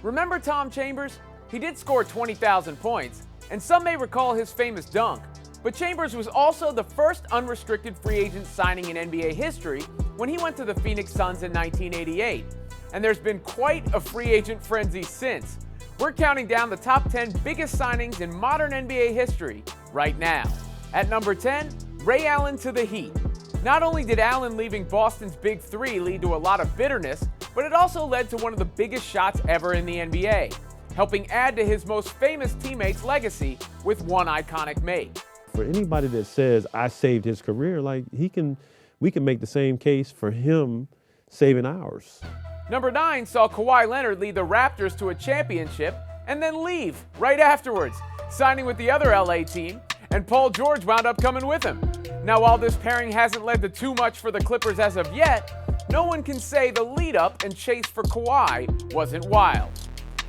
Remember Tom Chambers? He did score 20,000 points, and some may recall his famous dunk. But Chambers was also the first unrestricted free agent signing in NBA history when he went to the Phoenix Suns in 1988. And there's been quite a free agent frenzy since. We're counting down the top 10 biggest signings in modern NBA history right now. At number 10, Ray Allen to the Heat. Not only did Allen leaving Boston's Big Three lead to a lot of bitterness, but it also led to one of the biggest shots ever in the NBA, helping add to his most famous teammate's legacy with one iconic make. For anybody that says I saved his career, we can make the same case for him saving ours. Number 9 saw Kawhi Leonard lead the Raptors to a championship and then leave right afterwards, signing with the other LA team, and Paul George wound up coming with him. Now, while this pairing hasn't led to too much for the Clippers as of yet, no one can say the lead-up and chase for Kawhi wasn't wild.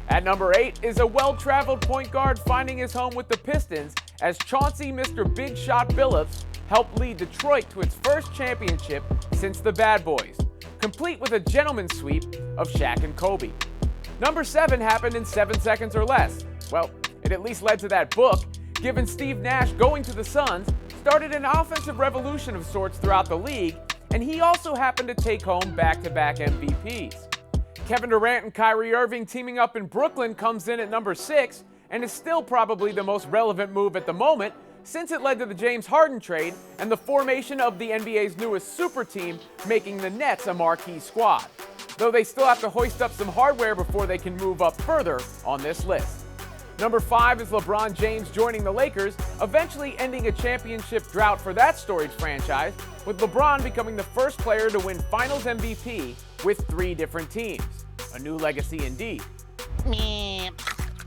At number 8 is a well-traveled point guard finding his home with the Pistons as Chauncey Mr. Big Shot Billups helped lead Detroit to its first championship since the Bad Boys, complete with a gentleman's sweep of Shaq and Kobe. Number 7 happened in 7 seconds or less. Well, it at least led to that book, given Steve Nash going to the Suns started an offensive revolution of sorts throughout the league, and he also happened to take home back-to-back MVPs. Kevin Durant and Kyrie Irving teaming up in Brooklyn comes in at number 6 and is still probably the most relevant move at the moment since it led to the James Harden trade and the formation of the NBA's newest super team, making the Nets a marquee squad. Though they still have to hoist up some hardware before they can move up further on this list. Number 5 is LeBron James joining the Lakers, eventually ending a championship drought for that storied franchise, with LeBron becoming the first player to win Finals MVP with 3 different teams. A new legacy indeed.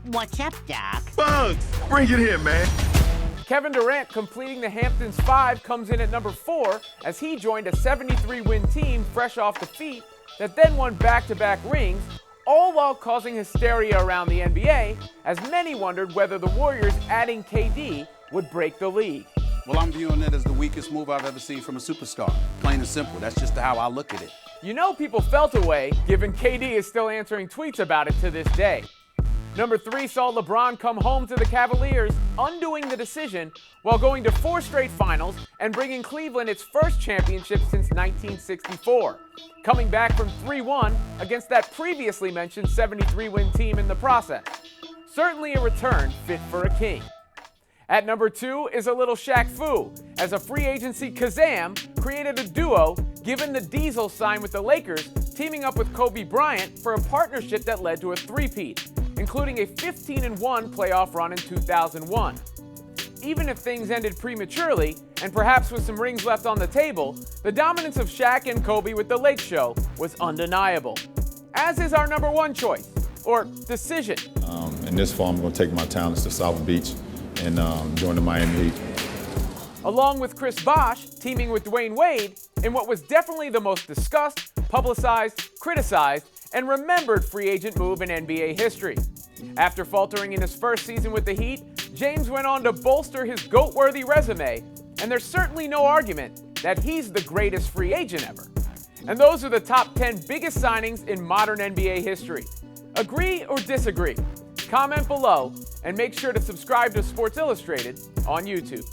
What's up, Doc? Bugs, bring it here, man. Kevin Durant completing the Hamptons 5 comes in at number 4 as he joined a 73-win team fresh off defeat that then won back-to-back rings, all while causing hysteria around the NBA as many wondered whether the Warriors adding KD would break the league. Well, I'm viewing it as the weakest move I've ever seen from a superstar. Plain and simple. That's just how I look at it. You know people felt a way, given KD is still answering tweets about it to this day. Number 3 saw LeBron come home to the Cavaliers, undoing the decision while going to 4 straight finals and bringing Cleveland its first championship since 1964, coming back from 3-1 against that previously mentioned 73-win team in the process. Certainly a return fit for a king. At number 2 is a little Shaq Fu, as a free agency Kazam created a duo, given the Diesel sign with the Lakers, teaming up with Kobe Bryant for a partnership that led to a three-peat, including a 15-1 playoff run in 2001. Even if things ended prematurely, and perhaps with some rings left on the table, the dominance of Shaq and Kobe with the Lake Show was undeniable. As is our number 1 choice, or decision. In this fall, I'm going to take my talents to South Beach and join the Miami Heat. Along with Chris Bosh teaming with Dwayne Wade in what was definitely the most discussed, publicized, criticized, and remembered free agent move in NBA history. After faltering in his first season with the Heat, James went on to bolster his GOAT-worthy resume, and there's certainly no argument that he's the greatest free agent ever. And those are the top 10 biggest signings in modern NBA history. Agree or disagree? Comment below, and make sure to subscribe to Sports Illustrated on YouTube.